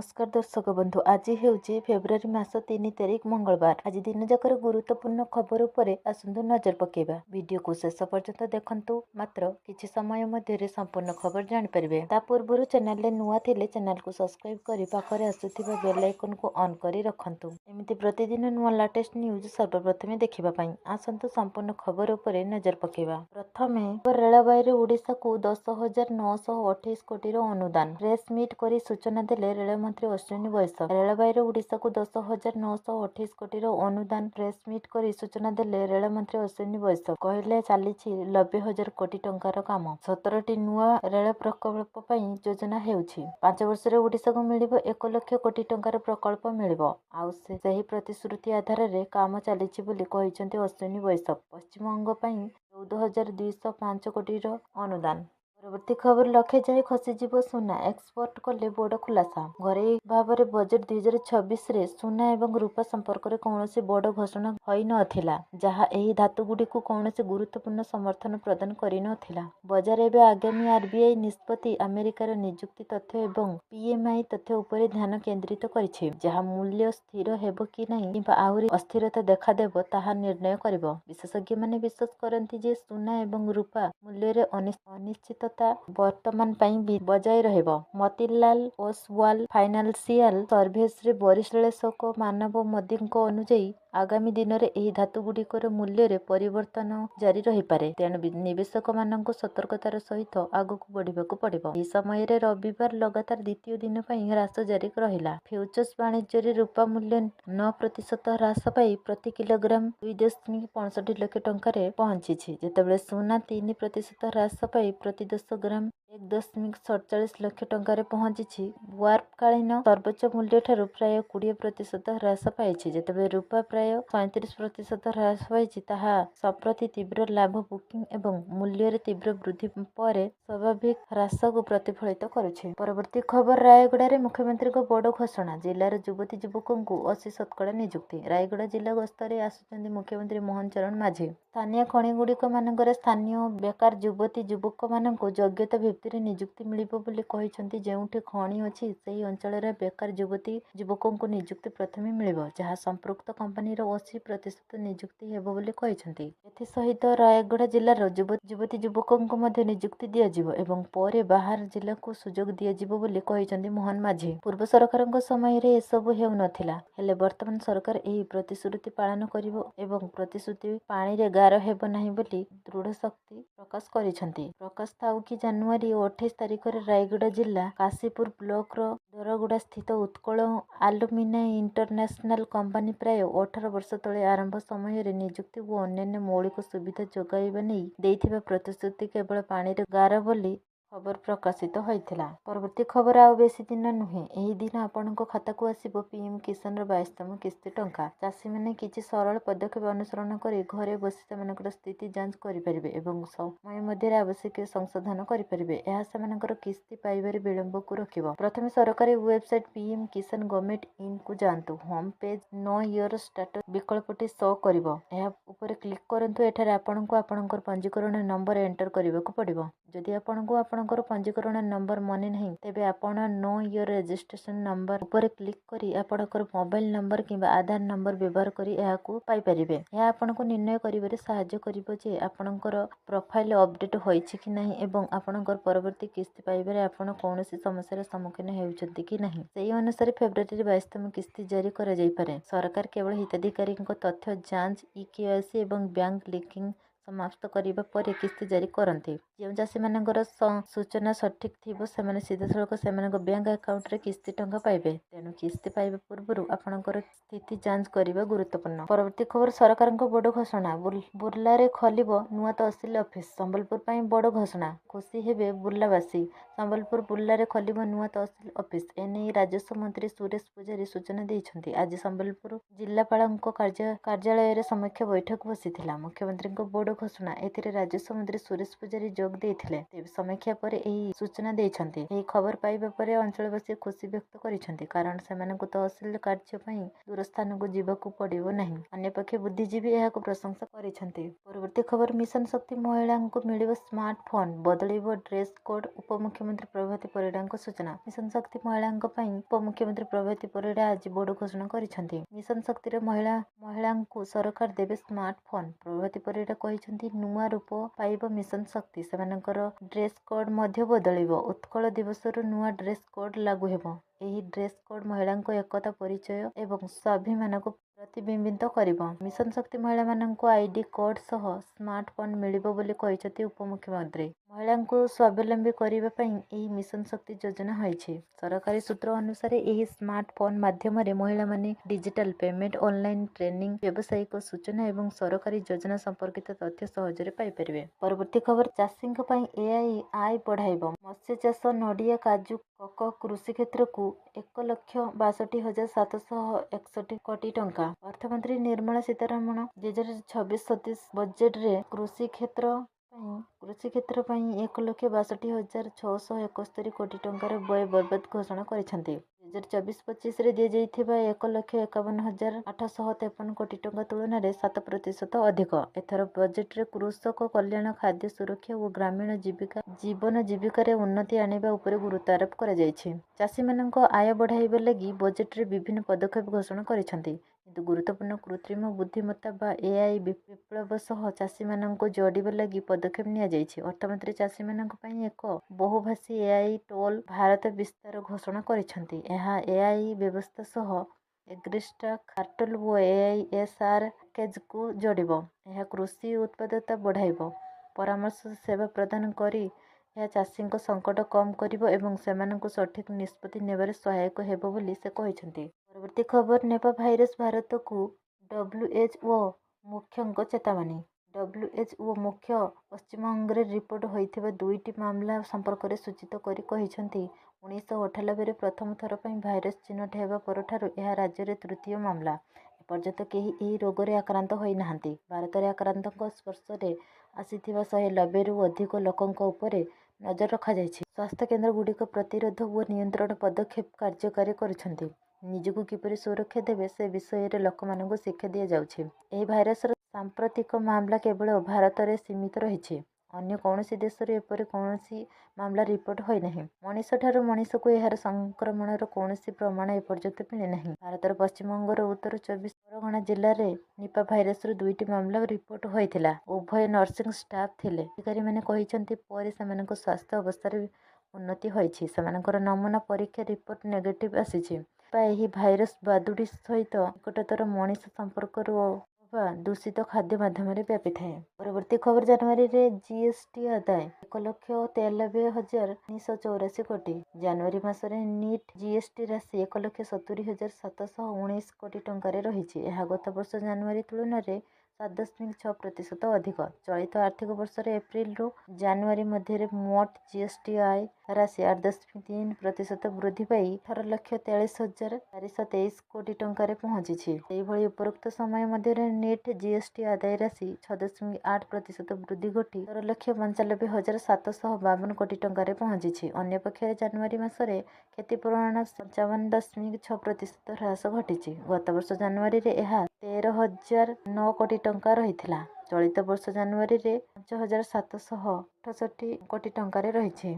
नमस्कार दर्शक बंधु आज हेउची फेब्रुआरी मास 3 तारिख मंगलवार। आज दिन जाकर गुरुत्वपूर्ण खबर उपरे आसंतु नजर पकेबा। वीडियो को शेष पर्यंत देखंतु मात्र किछि समय मध्यरे संपूर्ण खबर जानि परिबे। ता पूर्वरु चैनल ले नुवा थिले चैनल को सब्सक्राइब करि पाखरे आसुथिबा बेल आइकन को ऑन करि रखंतु। एमिति प्रतिदिन नुवा लेटेस्ट न्यूज सर्वप्रथमे देखिबा पई आसंतु संपूर्ण खबर उपरे नजर पकेबा। प्रथमे रेलवे रे ओडिसा को 10,928 कोटी रो अनुदान। प्रेस मीट करी सूचना देले रेलमंत्री अश्विनी वैष्णव। रेलवे ओडिशा को 10,928 कोटी अनुदान प्रेस मीट करी सूचना देले रेलमंत्री अश्विनी वैष्णव कहले चली 90,000 कोटी टंकार काम 17टी नुआ रेल प्रकल्प पई योजना हेउछि। 5 वर्ष रे ओडिशा को मिलिबो 1 लाख कोटी टंकार प्रकल्प मिलिबो। आउ सेही प्रतिश्रुति आधार रे काम चलीछि बोली कहिसंती अश्विनी वैष्णव। पश्चिमबंग पई 14,205 कोटी अनुदान। परवर्ती खबर लक्षे जाए खसीजीव सुना एक्सपर्ट कले बड़ खुलासा। घरे भाव बजेट 2026 रे सुना एवं रूपा संपर्क में कौन बड़ घोषणा होई नथिला, जहा एही धातु गुडी को कौन गुरुत्वपूर्ण समर्थन प्रदान करि नथिला। बजार एवं आगामी आरबीआई निष्पत्ति अमेरिकार निजुक्ति तथ्य एवं पीएमआई तथ्य उपरे ध्यान केंद्रित करिछि, जहा मूल्य स्थिर हेबो कि नहीं किंबा आहुरी अस्थिरता देखा देबो ताहा निर्णय करिबो। विशेषज्ञ माने विश्वास करंती जे सुना एवं रूपा मूल्य रे अनिश्चित वर्तमान पाई बजाय रहिबो। मोतीलाल ओसवाल फाइनान्शियल सर्विस रे वरिष्ठ मानव मोदीଙ୍କ अनुଯାयी आगामी दिन में यह धातु गुड़िकर मूल्य रे परिवर्तन जारी रही पारे। तेणु निवेशक मानक सतर्कतार सहित आगक बढ़ाक पड़िबो। यह समय रे रविवार लगातार द्वितीय दिन पर ह्रास जारी रहिला। फ्यूचर्स वाणिज्य रे रूपा मूल्य 9% ह्रास पाई प्रति किलोग्राम 2.65 लाख टंकार पहुंची, जेतेबेले सुना 3% ह्रास पाई प्रति 10 ग्राम 1.47 लाख टंकार पहुंची। वार्प कालीन सर्वोच्च मूल्य ठारू प्राय 20% ह्रास पाई, जेतेबेले रूपा प्राय 37% ह्रास पाई। ताहा संप्रति तीव्र लाभ बुकिंग एवं मूल्य रे तीव्र वृद्धि पर स्वाभाविक ह्रास को प्रतिफलित करुछि। परवर्ती खबर रायगड़ा रे मुख्यमंत्री को बड़ घोषणा। जिलार युवती युवकों को 80 शतकड़ा नियुक्ति। रायगड़ा जिला गस्तरे आसुचंदी मुख्यमंत्री मोहन चरण माझी। स्थानीय खଣି गुड़िक मानकर स्थानीय बेकार युवती युवक मानक योग्यता भित्तिरे नियुक्ति मिलिबो बोली कहिसंती। जेउठी खଣି अछि सेही अंचल रे बेकार युवती युवकों को नियुक्ति प्रथमे मिलिबो, जहा संपृक्त कंपनी 80% नियुक्ति हेबो बोली कहिसंती। एथि सहित रायगड़ा जिलार युवती युवकों मध्य नियुक्ति दियाजिबो एवं परे बाहर जिला को सुजोग दियाजिबो बोली कहिसंती मोहन माझी। पूर्व सरकारଙ୍କ समय रे एसबु हेउ नथिला, हेले वर्तमान सरकार एही प्रतिश्रुति पालन करिबो एवं प्रतिश्रुति पानी रे गार हेबो नाही बोली दृढ़ शक्ति प्रकाश करिसंती। प्रकाश थाउ कि जनवरी 28 तारिख रे रायगड़ा जिला काशीपुर ब्लॉक रो दरगुड़ा स्थित उत्कल आलुमिनाई इंटरनेशनल कंपनी प्राय 18 वर्ष तले आरंभ समय रे नियुक्ति और अन्य मौलिक सुविधा जोगाइबा नहीं देइथिबा प्रतिश्रुति केवल पानी रे गार बोली खबर प्रकाशित होइथिला। परवर्ती खबर आउ बेसी दिन नुहे, एही दिन आपनको खाता को आसीबो पीएम किसान रो 22तम किस्ती टंका। चाषी माने किछि सरल पदक्षेप अनुसरण करी घरे बसी सेमानकर स्थिति जांच करि परिबे एवं समय मध्य आवश्यक संशोधन करि परिबे। एहा सेमानकर किस्ती पाइबारे विलंब को रखिबो। प्रथमे सरकारी website PM Kisan government in को जानतु। Home page know your status विकल्पटी शो करिबो। एहा ऊपर क्लिक करंतु। एठारे आपनको आपनकर पंजीकरण नंबर एंटर करिबाकू पड़िबो। जदि आपनको आपनकर पंजीकरण नंबर मने नहीं तेबे आपण नो योर रजिस्ट्रेशन नंबर ऊपर क्लिक करी आपनकर मोबाइल नंबर किंबा आधार नंबर व्यवहार करी एहाकू पाई परिबे। एहा आपनको निर्णय करिबारे सहायता करिबो जे आपनकर प्रोफाइल अपडेट होईछि कि नहीं एवं आपनकर परवर्ती किस्ती पाइबारे आपण कोनोसी समस्यार सम्मुखीन हेउछन्ति कि नहीं। सेही अनुसार फेब्रुआरी 22तम किस्ती जारी करा जाई पारे। सरकार केवल हिताधिकारी तथ्य जांच ईकेवाईसी एवं बैंक लिंकिंग समाप्त करिबा परे किस्ती जारी करंती। जो चाषी मानकर सूचना सठिक थिबो सेमाने सीधासलख सेमानक बैंक अकाउंट रे किस्ती टंका पाइबे। तेणु किस्ती पाइबा पूर्व आपनकर स्थिति जांच करिबा गुरुत्वपूर्ण। परवर्ती खबर सरकारଙ୍କ बड़ घोषणा। बुर्ला रे खलिबो नुआ तहसील ऑफिस। संबलपुर पई बड़ घोषणा। खुशी हेबे बुर्लावासी। संबलपुर बुर्ला रे खलिबो नुआ तहसील ऑफिस। एने राजस्व मंत्री सुरेश पुजारी सूचना आज संबलपुर जिलापालଙ୍କ कार्यालय रे समीक्षा बैठक बसिथिला। मुख्यमंत्री बड़ ବଡ଼ ଘୋଷଣା। ଏଥିରେ ରାଜସ୍ୱ ମନ୍ତ୍ରୀ ସୁରେଶ ପୂଜାରୀ ଯୋଗ ଦେଇଥିଲେ। ତେବେ ସମୀକ୍ଷା ପରେ ଏହି ସୂଚନା ଦେଇଛନ୍ତି। ଏହି ଖବର ପାଇବା ପରେ ଅଞ୍ଚଳବାସୀ ଖୁସି ବ୍ୟକ୍ତ କରିଛନ୍ତି, କାରଣ ସେମାନଙ୍କୁ ତହସିଲ କାର୍ଯ୍ୟ ପାଇଁ ଦୂର ସ୍ଥାନକୁ ଯିବାକୁ ପଡ଼ିବ ନାହିଁ। ଅନ୍ୟପକ୍ଷେ ବୁଦ୍ଧିଜୀବୀ ଏହାକୁ ପ୍ରଶଂସା କରିଛନ୍ତି। ପରବର୍ତ୍ତୀ ଖବର ମିଶନ ଶକ୍ତି ମହିଳାଙ୍କୁ ମିଳିବ ସ୍ମାର୍ଟ ଫୋନ, ବଦଳିବ ଡ୍ରେସ୍ କୋଡ୍। ଉପମୁଖ୍ୟମନ୍ତ୍ରୀ ପ୍ରଭାତୀ ପରିଡ଼ାଙ୍କ ସୂଚନା। ମିଶନ ଶକ୍ତି ମହିଳାଙ୍କ ପାଇଁ ଉପମୁଖ୍ୟମନ୍ତ୍ରୀ ପ୍ରଭାତୀ ପରିଡ଼ା ଆଜି ବଡ଼ ଘୋଷଣା କରିଛନ୍ତି। ମିଶନ ଶକ୍ତିର ମହିଳାଙ୍କୁ ସରକାର ଦେବେ ସ୍ମାର୍ଟ ଫୋନ। ପ୍ରଭାତୀ ପରିଡ଼ା କହିଛନ୍ତି, ନୂଆ ରୂପ ପାଇବ ମିଶନ ଶକ୍ତି। ସେମାନଙ୍କର ଡ୍ରେସ୍ କୋଡ୍ ମଧ୍ୟ ବଦଳିବ। ଉତ୍କଳ ଦିବସରୁ ନୂଆ ଡ୍ରେସ୍ କୋଡ୍ ଲାଗୁ ହେବ। ଏହି ଡ୍ରେସ୍ କୋଡ୍ ମହିଳାଙ୍କ ଏକତା, ପରିଚୟ ଏବଂ ସ୍ୱାଭିମାନକୁ ପ୍ରତିବିମ୍ବିତ କରିବ। ମିଶନ ଶକ୍ତି ମହିଳାମାନଙ୍କୁ ଆଇଡି କୋଡ୍ ସହ ସ୍ମାର୍ଟ ଫୋନ ମିଳିବ ବୋଲି କହିଛନ୍ତି ଉପମୁଖ୍ୟମନ୍ତ୍ରୀ। ମହିଳାଙ୍କୁ ସ୍ୱାବଲମ୍ବୀ କରିବା ପାଇଁ ଏହି ମିଶନ ଶକ୍ତି ଯୋଜନା ହୋଇଛି। ସରକାରୀ ସୂତ୍ର ଅନୁସାରେ ଏହି ସ୍ମାର୍ଟ ଫୋନ ମାଧ୍ୟମରେ ମହିଳାମାନେ ଡିଜିଟାଲ ପେମେଣ୍ଟ, ଅନଲାଇନ ଟ୍ରେନିଂ, ବ୍ୟବସାୟିକ ସୂଚନା ଏବଂ ସରକାରୀ ଯୋଜନା ସମ୍ପର୍କିତ ତଥ୍ୟ ସହଜରେ ପାଇପାରିବେ। ପରବର୍ତ୍ତୀ ଖବର ଚାଷୀଙ୍କ ପାଇଁ ଏଆଇ ଆୟ ବଢ଼ାଇବ। ମତ୍ସ୍ୟ ଚାଷ, ନଡ଼ିଆ, କାଜୁ, କୋକୋ, କୃଷି କ୍ଷେତ୍ରକୁ 1,62,761 କୋଟି ଟଙ୍କା। ଅର୍ଥମନ୍ତ୍ରୀ ନିର୍ମଳା ସୀତାରମଣ 2026-27 ବଜେଟରେ କୃଷି କ୍ଷେତ୍ର ପାଇଁ 1,62,671 କୋଟି ଟଙ୍କାର ବ୍ୟୟ ବରାଦ ଘୋଷଣା କରିଛନ୍ତି। 2024-25ରେ ଦିଆଯାଇଥିବା 1,51,853 କୋଟି ଟଙ୍କା ତୁଳନାରେ 7% ଅଧିକ। ଏଥର ବଜେଟରେ କୃଷକ କଲ୍ୟାଣ, ଖାଦ୍ୟ ସୁରକ୍ଷା ଓ ଗ୍ରାମୀଣ ଜୀବନ ଜୀବିକାରେ ଉନ୍ନତି ଆଣିବା ଉପରେ ଗୁରୁତ୍ୱ ଆରୋପ କରାଯାଇଛି। ଚାଷୀମାନଙ୍କ ଆୟ ବଢ଼ାଇବା ଲାଗି ବଜେଟରେ ବିଭିନ୍ନ ପଦକ୍ଷେପ ଘୋଷଣା କରିଛନ୍ତି। କିନ୍ତୁ ଗୁରୁତ୍ୱପୂର୍ଣ୍ଣ କୃତ୍ରିମ ବୁଦ୍ଧିମତ୍ତା ବା ଏଆଇ ବିପ୍ଳବ ସହ ଚାଷୀମାନଙ୍କୁ ଯୋଡ଼ିବା ଲାଗି ପଦକ୍ଷେପ ନିଆଯାଇଛି। ଅର୍ଥମନ୍ତ୍ରୀ ଚାଷୀମାନଙ୍କ ପାଇଁ ଏକ ବହୁଭାଷୀ ଏଆଇ ଟୋଲ୍ ଭାରତ ବିସ୍ତାର ଘୋଷଣା କରିଛନ୍ତି। ଏହା ଏଆଇ ବ୍ୟବସ୍ଥା ସହ ଏଗ୍ରିଷ୍ଟାକ୍, ଖାର୍ଟଲ ଓ ଏଆଇଏସ୍ଆର୍ ପ୍ୟାକେଜକୁ ଯୋଡ଼ିବ। ଏହା କୃଷି ଉତ୍ପାଦକତା ବଢ଼ାଇବ। ପରାମର୍ଶ ସେବା ପ୍ରଦାନ କରି ଏହା ଚାଷୀଙ୍କ ସଙ୍କଟ କମ୍ କରିବ ଏବଂ ସେମାନଙ୍କୁ ସଠିକ୍ ନିଷ୍ପତ୍ତି ନେବାରେ ସହାୟକ ହେବ ବୋଲି ସେ କହିଛନ୍ତି। ପରବର୍ତ୍ତୀ ଖବର ନିପା ଭାଇରସ୍ ଭାରତକୁ ଡବ୍ଲ୍ୟୁଏଚ୍ଓ ମୁଖ୍ୟଙ୍କ ଚେତାବନୀ। ଡବ୍ଲ୍ୟୁଏଚ୍ଓ ମୁଖ୍ୟ ପଶ୍ଚିମବଙ୍ଗରେ ରିପୋର୍ଟ ହୋଇଥିବା 2ଟି ମାମଲା ସମ୍ପର୍କରେ ସୂଚିତ କରି କହିଛନ୍ତି, 1998ରେ ପ୍ରଥମ ଥର ପାଇଁ ଭାଇରସ୍ ଚିହ୍ନଟ ହେବା ପରଠାରୁ ଏହା ରାଜ୍ୟରେ ତୃତୀୟ ମାମଲା। ଏପର୍ଯ୍ୟନ୍ତ କେହି ଏହି ରୋଗରେ ଆକ୍ରାନ୍ତ ହୋଇନାହାନ୍ତି। ଭାରତରେ ଆକ୍ରାନ୍ତଙ୍କ ସ୍ପର୍ଶରେ ଆସିଥିବା 190ରୁ ଅଧିକ ଲୋକଙ୍କ ଉପରେ ନଜର ରଖାଯାଇଛି। ସ୍ୱାସ୍ଥ୍ୟକେନ୍ଦ୍ରଗୁଡ଼ିକ ପ୍ରତିରୋଧ ଓ ନିୟନ୍ତ୍ରଣ ପଦକ୍ଷେପ କାର୍ଯ୍ୟକାରୀ କରୁଛନ୍ତି। ନିଜକୁ କିପରି ସୁରକ୍ଷା ଦେବେ ସେ ବିଷୟରେ ଲୋକମାନଙ୍କୁ ଶିକ୍ଷା ଦିଆଯାଉଛି। ଏହି ଭାଇରସର ସାମ୍ପ୍ରତିକ ମାମଲା କେବଳ ଭାରତରେ ସୀମିତ ରହିଛି। ଅନ୍ୟ କୌଣସି ଦେଶରେ ଏପରି କୌଣସି ମାମଲା ରିପୋର୍ଟ ହୋଇନାହିଁ। ମଣିଷଠାରୁ ମଣିଷକୁ ଏହାର ସଂକ୍ରମଣର କୌଣସି ପ୍ରମାଣ ଏପର୍ଯ୍ୟନ୍ତ ମିଳିନାହିଁ। ଭାରତର ପଶ୍ଚିମବଙ୍ଗର ଉତ୍ତର 24 ପରଗଣା ଜିଲ୍ଲାରେ ନିପା ଭାଇରସର 2ଟି ମାମଲା ରିପୋର୍ଟ ହୋଇଥିଲା। ଉଭୟ ନର୍ସିଂ ଷ୍ଟାଫ୍ ଥିଲେ। ଅଧିକାରୀମାନେ କହିଛନ୍ତି ପରେ ସେମାନଙ୍କ ସ୍ୱାସ୍ଥ୍ୟ ଅବସ୍ଥାରେ ଉନ୍ନତି ହୋଇଛି। ସେମାନଙ୍କର ନମୁନା ପରୀକ୍ଷା ରିପୋର୍ଟ ନେଗେଟିଭ୍ ଆସିଛି। ନିପା ଏହି ଭାଇରସ୍ ବାଦୁଡ଼ି ସହିତ ନିକଟତର ମଣିଷ ସମ୍ପର୍କରୁ ଅବା ଦୂଷିତ ଖାଦ୍ୟ ମାଧ୍ୟମରେ ବ୍ୟାପିଥାଏ। ପରବର୍ତ୍ତୀ ଖବର ଜାନୁଆରୀରେ ଜିଏସ୍ଟି ଆଦାୟ 1,93,984 କୋଟି। ଜାନୁଆରୀ ମାସରେ ନିଟ୍ ଜିଏସ୍ଟି ରାଶି 1,70,719 କୋଟି ଟଙ୍କାରେ ରହିଛି। ଏହା ଗତ ବର୍ଷ ଜାନୁଆରୀ ତୁଳନାରେ 7.6% ଅଧିକ। ଚଳିତ ଆର୍ଥିକ ବର୍ଷର ଏପ୍ରିଲରୁ ଜାନୁଆରୀ ମଧ୍ୟରେ ମୋଟ ଜିଏସ୍ଟି ଆୟ ରାଶି 8.3% ବୃଦ୍ଧି ପାଇ 18,43,423 କୋଟି ଟଙ୍କାରେ ପହଞ୍ଚିଛି। ସେହିଭଳି ଉପରୋକ୍ତ ସମୟ ମଧ୍ୟରେ ନିଟ୍ ଜିଏସ୍ଟି ଆଦାୟ ରାଶି 6.8% ବୃଦ୍ଧି ଘଟି 17,95,752 କୋଟି ଟଙ୍କାରେ ପହଞ୍ଚିଛି। ଅନ୍ୟପକ୍ଷରେ ଜାନୁଆରୀ ମାସରେ କ୍ଷତିପୂରଣ 55.6% ହ୍ରାସ ଘଟିଛି। ଗତବର୍ଷ ଜାନୁଆରୀରେ ଏହା 13,009 କୋଟି ଟଙ୍କା ରହିଥିଲା। ଚଳିତ ବର୍ଷ ଜାନୁଆରୀରେ 5,768 କୋଟି ଟଙ୍କାରେ ରହିଛି।